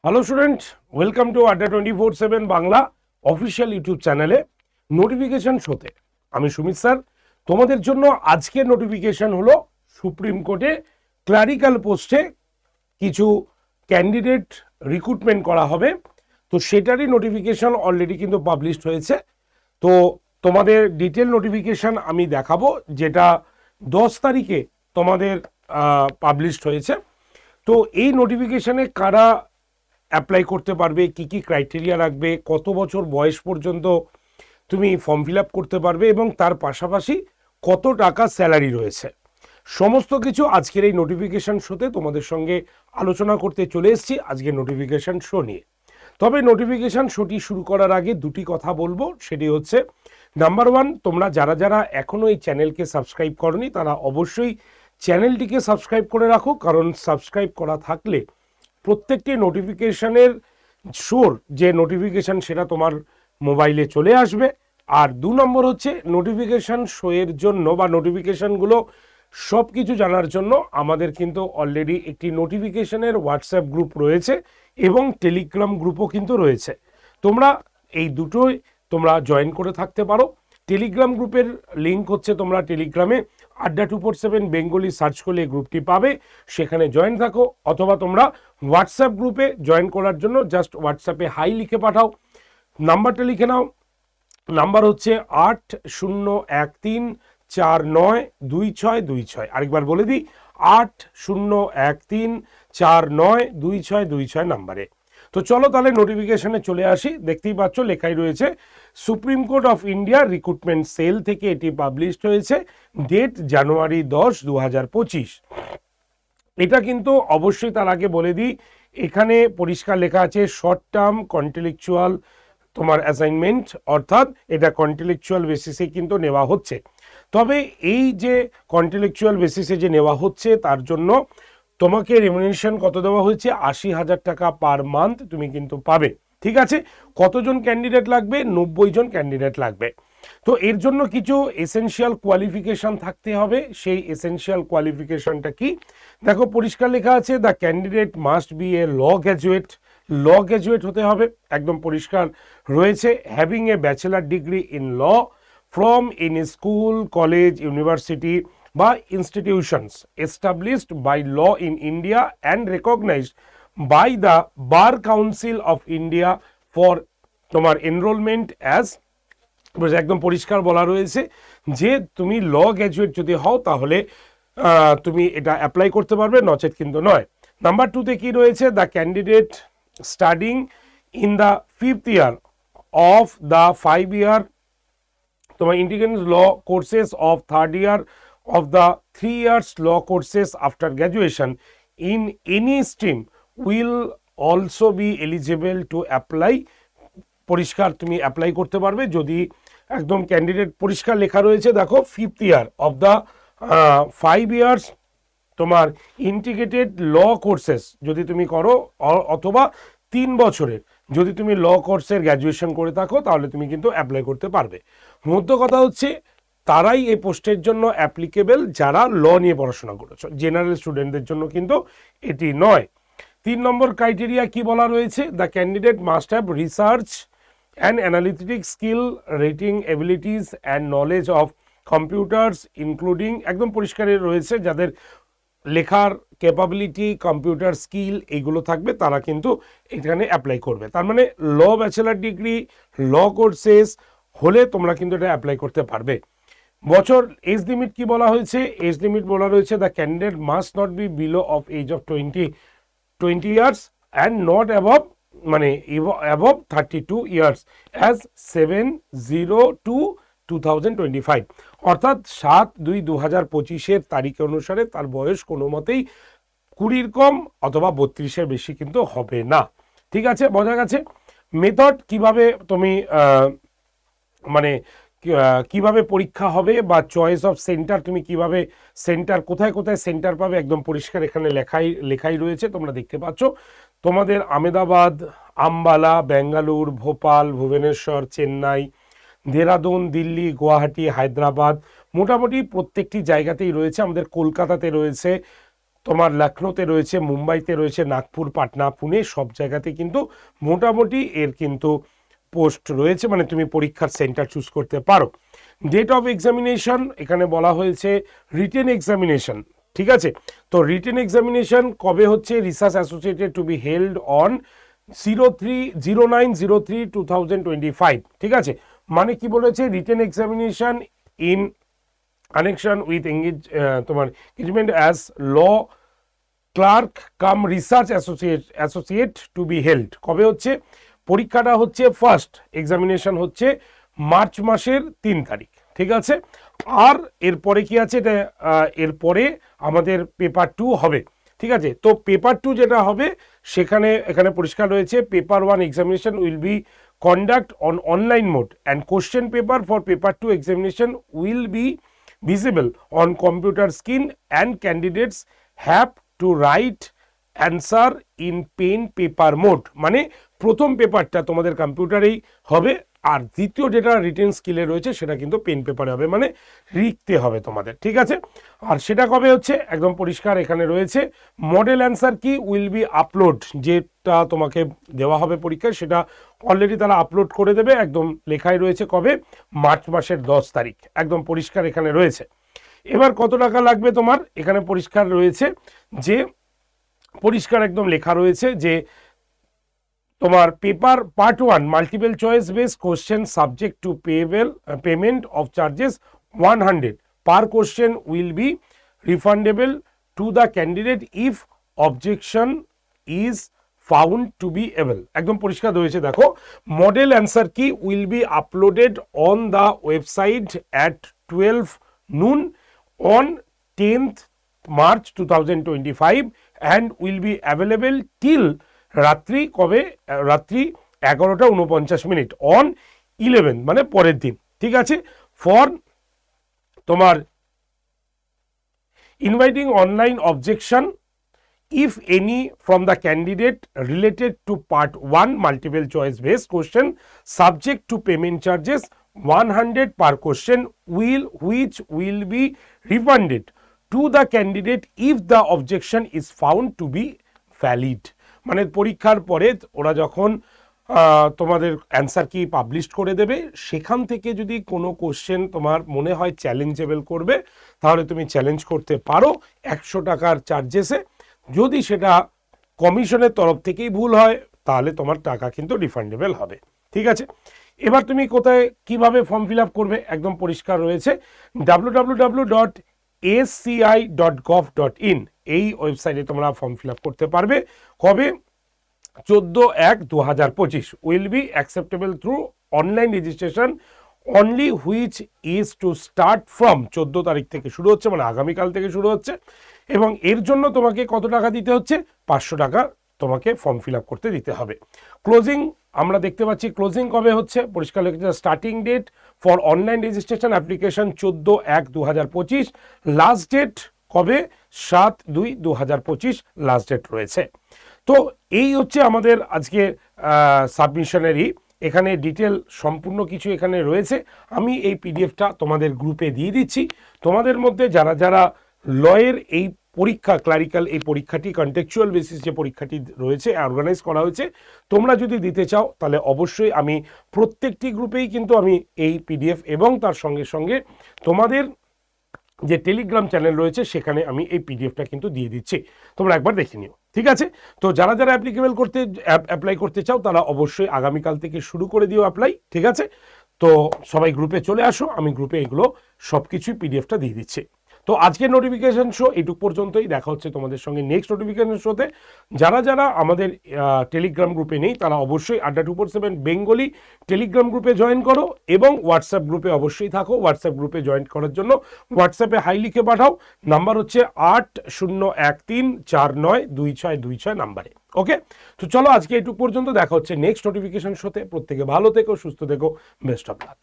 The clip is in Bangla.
হ্যালো স্টুডেন্ট, ওয়েলকাম টু আড্ডা 24/7 বাংলা অফিসিয়াল ইউটিউব চ্যানেলে নোটিফিকেশন শোতে। আমি সুমিত স্যার। তোমাদের জন্য আজকের নোটিফিকেশন হলো সুপ্রিম কোর্টে ক্লারিক্যাল পোস্টে কিছু ক্যান্ডিডেট রিক্রুটমেন্ট করা হবে। তো সেটারই নোটিফিকেশন অলরেডি কিন্তু পাবলিশড হয়েছে। তো তোমাদের ডিটেল নোটিফিকেশন আমি দেখাবো, যেটা 10 তারিখে তোমাদের পাবলিশড হয়েছে। তো এই নোটিফিকেশনে কারা অ্যাপ্লাই করতে পারবে, কি কি ক্রাইটেরিয়া রাখবে, কত বছর বয়স পর্যন্ত তুমি ফর্ম ফিল আপ করতে পারবে এবং তার পাশাপাশি কত টাকা স্যালারি রয়েছে, সমস্ত কিছু আজকের এই নোটিফিকেশন শোতে তোমাদের সঙ্গে আলোচনা করতে চলে এসেছি আজকের নোটিফিকেশন শো নিয়ে। তবে নোটিফিকেশন শোটি শুরু করার আগে দুটি কথা বলবো, সেটি হচ্ছে নাম্বার 1, তোমরা যারা যারা এখনও এই চ্যানেলকে সাবস্ক্রাইব করনি তারা অবশ্যই চ্যানেলটিকে সাবস্ক্রাইব করে রাখো, কারণ সাবস্ক্রাইব করা থাকলে প্রত্যেকটি নোটিফিকেশনের শোর যে নোটিফিকেশান সেটা তোমার মোবাইলে চলে আসবে। আর 2 নম্বর হচ্ছে নোটিফিকেশান শোয়ের জন্য বা নোটিফিকেশানগুলো সব কিছু জানার জন্য আমাদের কিন্তু অলরেডি একটি নোটিফিকেশানের হোয়াটসঅ্যাপ গ্রুপ রয়েছে এবং টেলিগ্রাম গ্রুপও কিন্তু রয়েছে। তোমরা এই দুটোই তোমরা জয়েন করে থাকতে পারো। টেলিগ্রাম গ্রুপের লিঙ্ক হচ্ছে, তোমরা টেলিগ্রামে আড্ডা 247 বেঙ্গলি সার্চ করলে গ্রুপটি পাবে, সেখানে জয়েন থাকো। অথবা তোমরা হোয়াটসঅ্যাপ গ্রুপে জয়েন করার জন্য জাস্ট হোয়াটসঅ্যাপে হাই লিখে পাঠাও, নাম্বারটা লিখে নাও। নাম্বার হচ্ছে 8013492626। আরেকবার বলে দিই, 8013492626 নাম্বারে। তো চলো তাহলে নোটিফিকেশনে চলে আসি। দেখতেই পাচ্ছ লেখাই রয়েছে supreme court of India recruitment sell থেকে এটি পাবলিশড হয়েছে, ডেট জানুয়ারি 10, 2025। এটা কিন্তু অবশ্যই তার আগে বলে দিই, এখানে পরিষ্কার লেখা আছে শর্ট টার্ম কন্টেলেকচুয়াল তোমার অ্যাসাইনমেন্ট, অর্থাৎ এটা কন্টেলেকচুয়াল বেসিসে কিন্তু নেওয়া হচ্ছে। তবে এই যে কন্টেলেকচুয়াল বেসিসে যে নেওয়া হচ্ছে তার জন্য তোমাকে রেমুনারেশন কত দেওয়া হয়েছে, 80,000 টাকা পার মান্থ তুমি কিন্তু পাবে। ঠিক আছে, কতজন ক্যান্ডিডেট লাগবে? 90 জন ক্যান্ডিডেট লাগবে। তো এর জন্য কিছু এসেনশিয়াল কোয়ালিফিকেশন থাকতে হবে। সেই এসেনশিয়াল কোয়ালিফিকেশনটা কি দেখো, পরিষ্কার লেখা আছে the candidate must be a law graduate হতে হবে, একদম পরিষ্কার রয়েছে। Having a bachelor degree in law from in school, college, university বা institutions established by law in India and recognised by the bar council of India for তোমার এনরোলমেন্ট অ্যাজ, একদম পরিষ্কার বলা রয়েছে যে তুমি ল গ্র্যাজুয়েট যদি হও তাহলে তুমি এটা অ্যাপ্লাই করতে পারবে, নচেত কিন্তু নয়। নাম্বার 2তে কি রয়েছে, the candidate studying in the 5th year of the 5 year তোমার integrated law courses of 3rd year of the 3 years law courses after graduation in any stream will also be eligible to apply। পরিষ্কার তুমি অ্যাপ্লাই করতে পারবে যদি একদম ক্যান্ডিডেট পরিষ্কার লেখা রয়েছে। দেখো 5th year of the 5 years তোমার ইন্টিগ্রেটেড ল কোর্সেস যদি তুমি করো, অথবা 3 বছরের যদি তুমি ল কোর্সের গ্র্যাজুয়েশন করে থাকো তাহলে তুমি কিন্তু অ্যাপ্লাই করতে পারবে। মধ্য কথা হচ্ছে তারাই এই পোস্টের জন্য অ্যাপ্লিকেবল যারা ল নিয়ে পড়াশোনা করেছো, জেনারেল স্টুডেন্টদের জন্য কিন্তু এটি নয়। 3 নম্বর ক্রাইটেরিয়া কি বলা রয়েছে, the candidate must have research and analytic skill, rating abilities and knowledge of computers including, একদম পরিষ্কার রয়েছে যাদের লেখার ক্যাপাবিলিটি, কম্পিউটার স্কিল এগুলো থাকবে তারা কিন্তু এখানে অ্যাপ্লাই করবে। তার মানে ল ব্যাচেলার ডিগ্রি, ল কোর্সেস হলে তোমরা কিন্তু এটা অ্যাপ্লাই করতে পারবে। বছর এজ লিমিট কি বলা হয়েছে, এজ লিমিট বলা রয়েছে the candidate must not be below of age of 20 years and not above, মানে অ্যাবভ 32 ইয়ার্স অ্যাজ 7/02/2025, অর্থাৎ 7/2/2025 তারিখ অনুসারে তার বয়স কোনো মতেই 20 কম অথবা 32 বেশি কিন্তু হবে না। ঠিক আছে, বোঝা গেছে। মেথড কিভাবে তুমি মানে কিভাবে পরীক্ষা হবে বা চয়েস অফ সেন্টার, তুমি কিভাবে সেন্টার কোথায় কোথায় সেন্টার পাবে একদম পরিষ্কার এখানে লেখাই রয়েছে, তোমরা দেখতে পাচ্ছ। তোমাদের আমেদাবাদ, আম্বালা, বেঙ্গালুর, ভোপাল, ভুবনেশ্বর, চেন্নাই, দেরাদুন, দিল্লি, গুয়াহাটি, হায়দ্রাবাদ, মোটামুটি প্রত্যেকটি জায়গাতেই রয়েছে। আমাদের কলকাতাতে রয়েছে, তোমার লখনৌতে রয়েছে, মুম্বাইতে রয়েছে, নাগপুর, পাটনা, পুনে, সব জায়গাতে কিন্তু মোটামুটি এর কিন্তু পোস্ট রয়েছে, মানে তুমি পরীক্ষার সেন্টার চুজ করতে পারো। ডেট অফ এক্সামিনেশন এখানে বলা হয়েছে রিটেন এক্সামিনেশন, ঠিক আছে। তো রিটেন এক্সামিনেশন কবে হচ্ছে? Research associated to be held on 09/03/2025, ঠিক আছে। মানে কি বলেছে? Written examination in connection with তোমার engagement as law clerk cum research associate to be held. কবে হচ্ছে পরীক্ষাটা? হচ্ছে ফার্স্ট এক্সামিনেশন হচ্ছে মার্চ মাসের 3 তারিখ, ঠিক আছে। আর এরপরে কি আছে? এটা এরপরে আমাদের পেপার 2 হবে, ঠিক আছে। তো পেপার 2 যেটা হবে সেখানে এখানে পরিষ্কার রয়েছে, paper 1 examination will be conduct on online mode and question paper for paper 2 examination will be visible on computer screen and candidates have to write answer in pen paper mode। মানে প্রথম পেপারটা তোমাদের কম্পিউটারেই হবে, আর দ্বিতীয় যেটা রিটেন স্কিলে রয়েছে সেটা কিন্তু পেন পেপারে হবে, মানে লিখতে হবে তোমাদের, ঠিক আছে। আর সেটা কবে হচ্ছে একদম পরিষ্কার এখানে রয়েছে। মডেল অ্যান্সার কি উইল বি আপলোড, যেটা তোমাকে দেওয়া হবে পরীক্ষায় সেটা অলরেডি তারা আপলোড করে দেবে, একদম লেখাই রয়েছে কবে? মার্চ মাসের 10 তারিখ, একদম পরিষ্কার এখানে রয়েছে। এবার কত টাকা লাগবে তোমার? এখানে পরিষ্কার রয়েছে যে, পরিষ্কার একদম লেখা রয়েছে যে তোমার paper part 1 multiple choice base question subject to payment of charges 100 per question will be refundable to the candidate if objection is found to be able. একদম পরিষ্কার রয়েছে, দেখো মডেল অ্যান্সার কি will be uploaded on the website at 12 noon on 10th March 2025 and will be available till রাত্রি কবে? রাত্রি 11:49 অন 11 মানে পরের দিন, ঠিক আছে। ফর তোমার inviting online objection if any from the candidate related to part 1 multiple choice based question subject to payment charges 100 per question which will be refunded to the candidate if the objection is found to be valid। মানে পরীক্ষার পরে ওরা যখন তোমাদের অ্যান্সার কি পাবলিশ করে দেবে, সেখান থেকে যদি কোনো কোশ্চেন তোমার মনে হয় চ্যালেঞ্জেবল করবে তাহলে তুমি চ্যালেঞ্জ করতে পারো 100 টাকার চার্জেসে। যদি সেটা কমিশনের তরফ থেকেই ভুল হয় তাহলে তোমার টাকা কিন্তু রিফান্ডেবল হবে, ঠিক আছে। এবার তুমি কোথায় কিভাবে ফর্ম ফিল আপ করবে? একদম পরিষ্কার রয়েছে, www.sci.gov.in এই ওয়েবসাইটে তোমরা ফর্ম ফিল আপ করতে পারবে। কবে? 14/1/2025 will be acceptable through online registration only which is to start from 14 তারিখ থেকে শুরু হচ্ছে, মানে আগামীকাল থেকে শুরু হচ্ছে। এবং এর জন্য তোমাকে কত টাকা দিতে হচ্ছে? 500 টাকা তোমাকে ফর্ম ফিল আপ করতে দিতে হবে। ক্লোজিং আমরা দেখতে পাচ্ছি, ক্লোজিং কবে হচ্ছে পরিষ্কার লিখেছে, starting date for online registration application 14/1/2025, last date কবে? 7/2/2025 লাস্ট ডেট রয়েছে। তো এই হচ্ছে আমাদের আজকে সাবমিশনেরই এখানে ডিটেল সম্পূর্ণ কিছু এখানে রয়েছে। আমি এই পিডিএফটা তোমাদের গ্রুপে দিয়ে দিচ্ছি। তোমাদের মধ্যে যারা যারা লয়ের এই পরীক্ষা, ক্লারিক্যাল এই পরীক্ষাটি কন্টেক্সচুয়াল বেসিস যে পরীক্ষাটি রয়েছে অর্গানাইজ করা হয়েছে, তোমরা যদি দিতে চাও তাহলে অবশ্যই আমি প্রত্যেকটি গ্রুপেই কিন্তু আমি এই পিডিএফ এবং তার সঙ্গে সঙ্গে তোমাদের যে টেলিগ্রাম চ্যানেল রয়েছে সেখানে আমি এই পিডিএফটা কিন্তু দিয়ে দিচ্ছি, তোমরা একবার দেখে নিও, ঠিক আছে। তো যারা যারা অ্যাপ্লাই করতে চাও তারা অবশ্যই আগামীকাল থেকে শুরু করে দিও অ্যাপ্লাই, ঠিক আছে। তো সবাই গ্রুপে চলে আসো, আমি গ্রুপে এগুলো সব কিছুই পিডিএফটা দিয়ে দিচ্ছি। তো আজকের নোটিফিকেশন শো এইটুক পর্যন্তই, দেখা হচ্ছে তোমাদের সঙ্গে নেক্সট নোটিফিকেশন শোতে। যারা যারা আমাদের টেলিগ্রাম গ্রুপে নেই তারা অবশ্যই আড্ডা 247 বেঙ্গলি টেলিগ্রাম গ্রুপে জয়েন করো এবং হোয়াটসঅ্যাপ গ্রুপে অবশ্যই থাকো। হোয়াটসঅ্যাপ গ্রুপে জয়েন করার জন্য হোয়াটসঅ্যাপে হাই লিখে পাঠাও, নাম্বার হচ্ছে 8013492626 নাম্বারে। ওকে, তো চলো আজকে এইটুক পর্যন্ত, দেখা হচ্ছে নেক্সট নোটিফিকেশন শোতে। প্রত্যেকে ভালো থেকো, সুস্থ থেকো, বেস্ট অফ লাক।